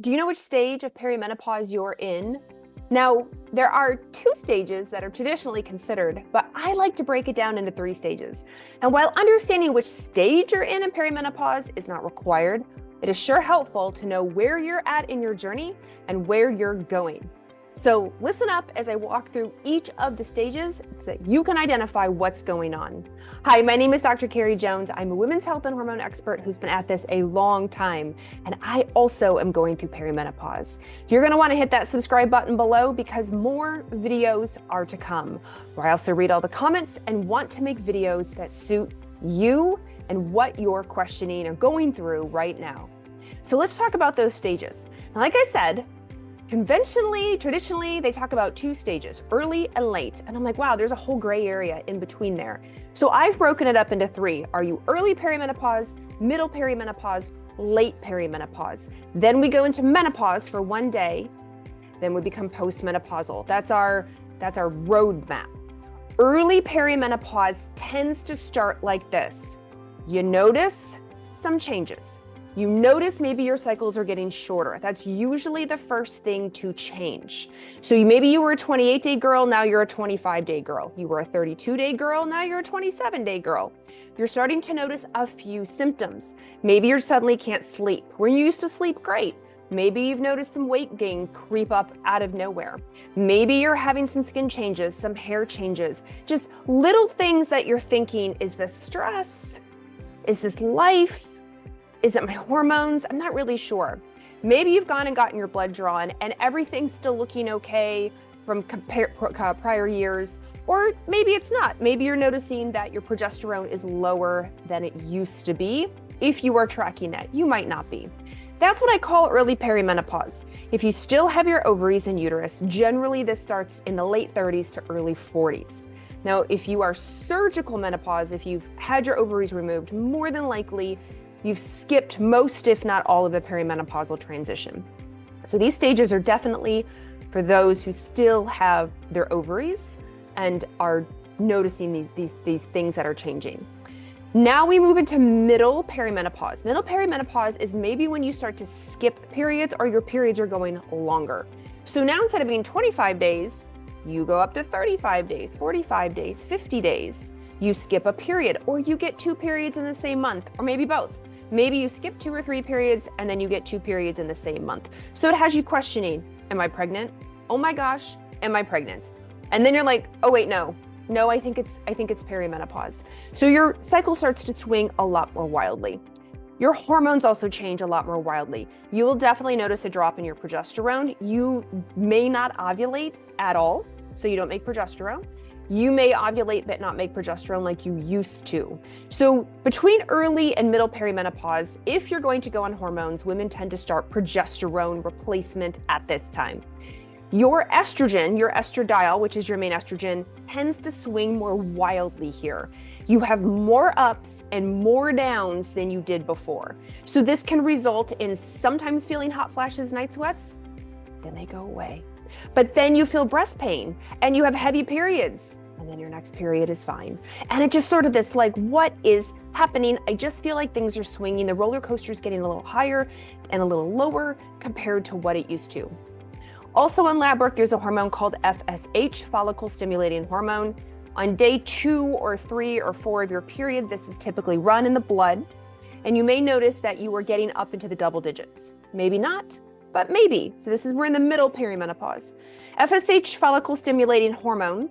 Do you know which stage of perimenopause you're in? Now, there are two stages that are traditionally considered, but I like to break it down into three stages. And while understanding which stage you're in perimenopause is not required, it is sure helpful to know where you're at in your journey and where you're going. So listen up as I walk through each of the stages so that you can identify what's going on. Hi, my name is Dr. Carrie Jones. I'm a women's health and hormone expert who's been at this a long time, and I also am going through perimenopause. You're going to want to hit that subscribe button below because more videos are to come, where I also read all the comments and want to make videos that suit you and what you're questioning or going through right now. So let's talk about those stages. Now, like I said, conventionally, traditionally, they talk about two stages, early and late. And I'm like, wow, there's a whole gray area in between there. So I've broken it up into three. Are you early perimenopause, middle perimenopause, late perimenopause? Then we go into menopause for one day. Then we become postmenopausal. That's our roadmap. Early perimenopause tends to start like this. You notice some changes. You notice maybe your cycles are getting shorter. That's usually the first thing to change. So maybe you were a 28-day girl, now you're a 25-day girl. You were a 32-day girl, now you're a 27-day girl. You're starting to notice a few symptoms. Maybe you suddenly can't sleep where you used to sleep great. Maybe you've noticed some weight gain creep up out of nowhere. Maybe you're having some skin changes, some hair changes, just little things that you're thinking, is this stress? Is this life? Is it my hormones? I'm not really sure. Maybe you've gone and gotten your blood drawn and everything's still looking okay from prior years, or maybe it's not. Maybe you're noticing that your progesterone is lower than it used to be. If you are tracking that, you might not be. That's what I call early perimenopause. If you still have your ovaries and uterus, generally this starts in the late 30s to early 40s. Now, if you are surgical menopause, if you've had your ovaries removed, more than likely you've skipped most, if not all, of the perimenopausal transition. So these stages are definitely for those who still have their ovaries and are noticing these things that are changing. Now we move into middle perimenopause. Middle perimenopause is maybe when you start to skip periods or your periods are going longer. So now instead of being 25 days, you go up to 35 days, 45 days, 50 days. You skip a period, or you get two periods in the same month, or maybe both. Maybe you skip 2 or 3 periods and then you get 2 periods in the same month. So it has you questioning, am I pregnant? Oh my gosh, am I pregnant? And then you're like, oh wait, no, I think it's perimenopause. So your cycle starts to swing a lot more wildly. Your hormones also change a lot more wildly. You will definitely notice a drop in your progesterone. You may not ovulate at all, so you don't make progesterone. You may ovulate but not make progesterone like you used to. So between early and middle perimenopause, if you're going to go on hormones, women tend to start progesterone replacement at this time. Your estrogen, your estradiol, which is your main estrogen, tends to swing more wildly here. You have more ups and more downs than you did before. So this can result in sometimes feeling hot flashes, night sweats, then they go away. But then you feel breast pain and you have heavy periods, and then your next period is fine. And it just sort of this like, what is happening? I just feel like things are swinging. The roller coaster is getting a little higher and a little lower compared to what it used to. Also on lab work, there's a hormone called FSH, follicle stimulating hormone. On day 2 or 3 or 4 of your period, this is typically run in the blood. And you may notice that you are getting up into the double digits. Maybe not, but maybe. So this is, we're in the middle perimenopause. FSH, follicle stimulating hormone,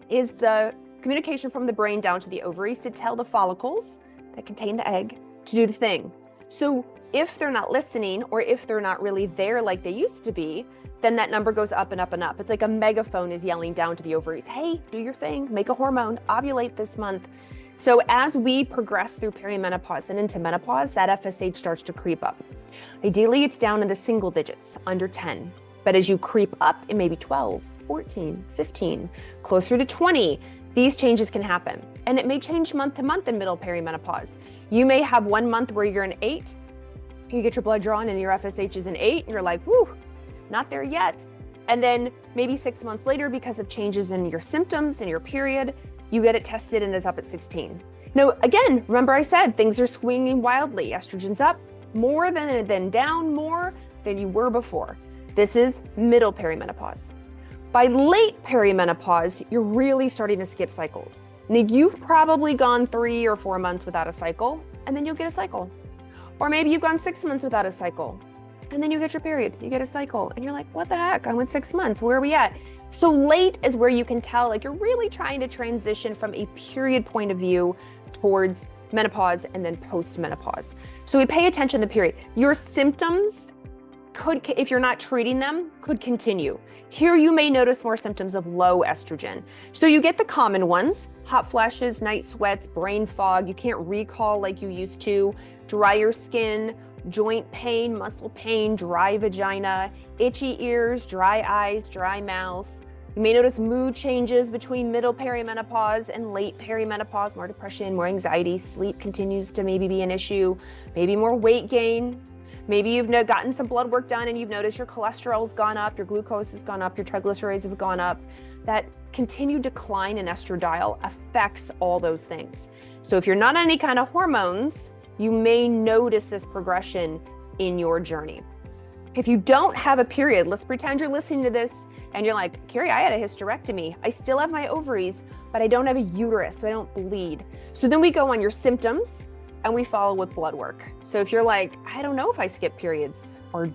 is the communication from the brain down to the ovaries to tell the follicles that contain the egg to do the thing. So if they're not listening, or if they're not really there like they used to be, then that number goes up and up and up. It's like a megaphone is yelling down to the ovaries, hey, do your thing, make a hormone, ovulate this month. So as we progress through perimenopause and into menopause, that FSH starts to creep up. Ideally, it's down in the single digits, under 10. But as you creep up, it may be 12, 14, 15, closer to 20. These changes can happen. And it may change month to month in middle perimenopause. You may have 1 month where you're an 8, you get your blood drawn and your FSH is an 8, and you're like, whoo, not there yet. And then maybe 6 months later, because of changes in your symptoms and your period, you get it tested and it's up at 16. Now, again, remember I said things are swinging wildly. Estrogen's up more than down more, than you were before. This is middle perimenopause. By late perimenopause, you're really starting to skip cycles. Now, you've probably gone 3 or 4 months without a cycle, and then you'll get a cycle. Or maybe you've gone 6 months without a cycle, and then you get your period, you get a cycle, and you're like, what the heck? I went 6 months, where are we at? So late is where you can tell, like, you're really trying to transition from a period point of view towards menopause and then post-menopause. So we pay attention to the period. Your symptoms could, if you're not treating them, could continue. Here you may notice more symptoms of low estrogen. So you get the common ones: hot flashes, night sweats, brain fog, you can't recall like you used to, drier skin, joint pain, muscle pain, dry vagina, itchy ears, dry eyes, dry mouth. You may notice mood changes between middle perimenopause and late perimenopause, more depression, more anxiety, sleep continues to maybe be an issue, maybe more weight gain. Maybe you've gotten some blood work done and you've noticed your cholesterol's gone up, your glucose has gone up, your triglycerides have gone up. That continued decline in estradiol affects all those things. So if you're not on any kind of hormones, you may notice this progression in your journey. If you don't have a period, let's pretend you're listening to this and you're like, Carrie, I had a hysterectomy. I still have my ovaries, but I don't have a uterus, so I don't bleed. So then we go on your symptoms and we follow with blood work. So if you're like, I don't know if I skip periods or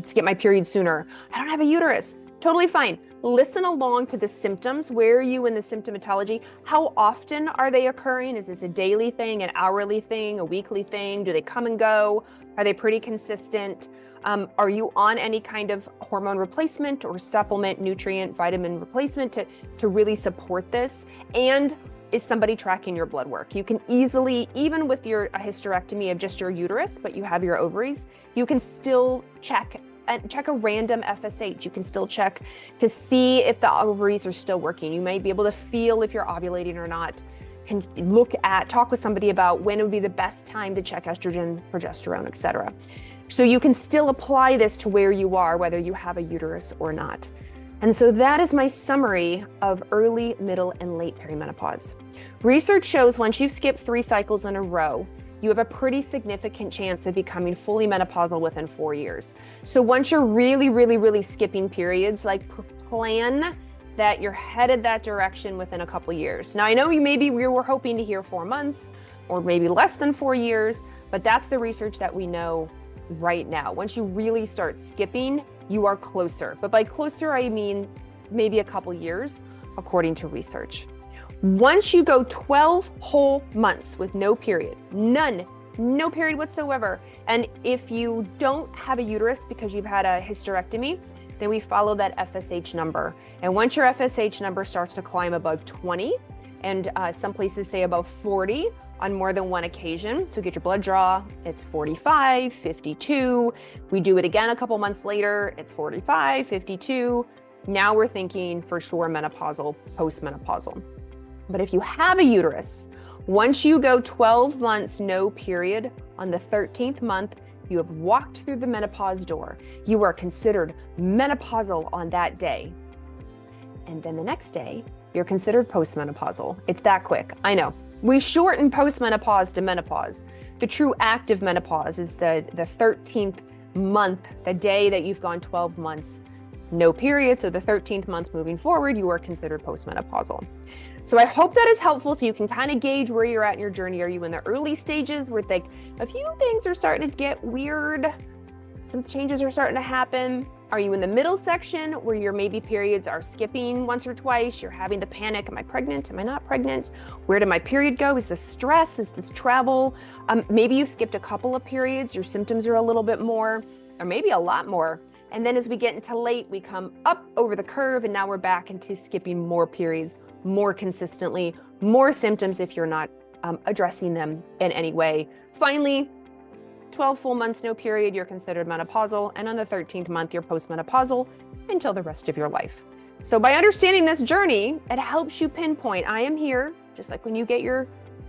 skip my period sooner, I don't have a uterus, totally fine. Listen along to the symptoms. Where are you in the symptomatology? How often are they occurring? Is this a daily thing, an hourly thing, a weekly thing? Do they come and go? Are they pretty consistent? Are you on any kind of hormone replacement or supplement, nutrient, vitamin replacement to really support this? And is somebody tracking your blood work? You can easily, even with a hysterectomy of just your uterus, but you have your ovaries, you can still check a random FSH. You can still check to see if the ovaries are still working. You might be able to feel if you're ovulating or not. Can talk with somebody about when it would be the best time to check estrogen, progesterone, etc. So you can still apply this to where you are, whether you have a uterus or not. And so that is my summary of early, middle, and late perimenopause. Research shows once you've skipped 3 cycles in a row, you have a pretty significant chance of becoming fully menopausal within 4 years. So once you're really, really, really skipping periods, like plan that you're headed that direction within a couple years. Now I know we were hoping to hear 4 months or maybe less than 4 years, but that's the research that we know right now. Once you really start skipping, you are closer. But by closer, I mean maybe a couple years, according to research. Once you go 12 whole months with no period, no period whatsoever, and if you don't have a uterus because you've had a hysterectomy, then we follow that FSH number. And once your FSH number starts to climb above 20, and some places say above 40 on more than one occasion, so get your blood draw, it's 45, 52. We do it again a couple months later, it's 45, 52. Now we're thinking for sure menopausal, postmenopausal. But if you have a uterus, once you go 12 months no period, on the 13th month, you have walked through the menopause door. You are considered menopausal on that day. And then the next day, you're considered postmenopausal. It's that quick, I know. We shorten postmenopause to menopause. The true active menopause is the 13th month, the day that you've gone 12 months no period. So the 13th month moving forward, you are considered postmenopausal. So I hope that is helpful so you can kind of gauge where you're at in your journey. Are you in the early stages where a few things are starting to get weird? Some changes are starting to happen. Are you in the middle section where your maybe periods are skipping once or twice? You're having to panic. Am I pregnant? Am I not pregnant? Where did my period go? Is this stress? Is this travel? Maybe you skipped a couple of periods. Your symptoms are a little bit more, or maybe a lot more. And then as we get into late, we come up over the curve and now we're back into skipping more periods more consistently, more symptoms if you're not addressing them in any way. Finally, 12 full months no period, you're considered menopausal, and on the 13th month, you're postmenopausal until the rest of your life. So by understanding this journey, it helps you pinpoint, I am here, just like when you get your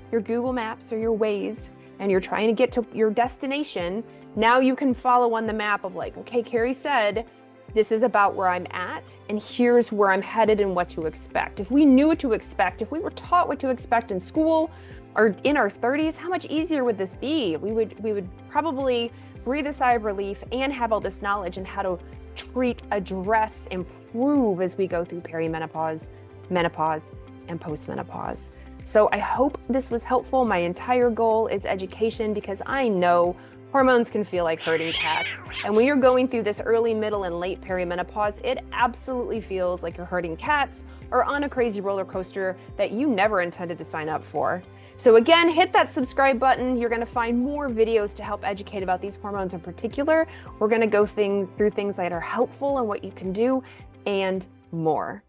Google Maps or your Waze, and you're trying to get to your destination, now you can follow on the map of like, okay, Carrie said, this is about where I'm at, and here's where I'm headed and what to expect. If we knew what to expect, if we were taught what to expect in school or in our 30s, how much easier would this be? We would probably breathe a sigh of relief and have all this knowledge and how to treat, address, improve as we go through perimenopause, menopause, and postmenopause. So I hope this was helpful. My entire goal is education, because I know hormones can feel like herding cats. And when you're going through this early, middle, and late perimenopause, it absolutely feels like you're herding cats or on a crazy roller coaster that you never intended to sign up for. So again, hit that subscribe button. You're gonna find more videos to help educate about these hormones in particular. We're gonna go through things that are helpful and what you can do and more.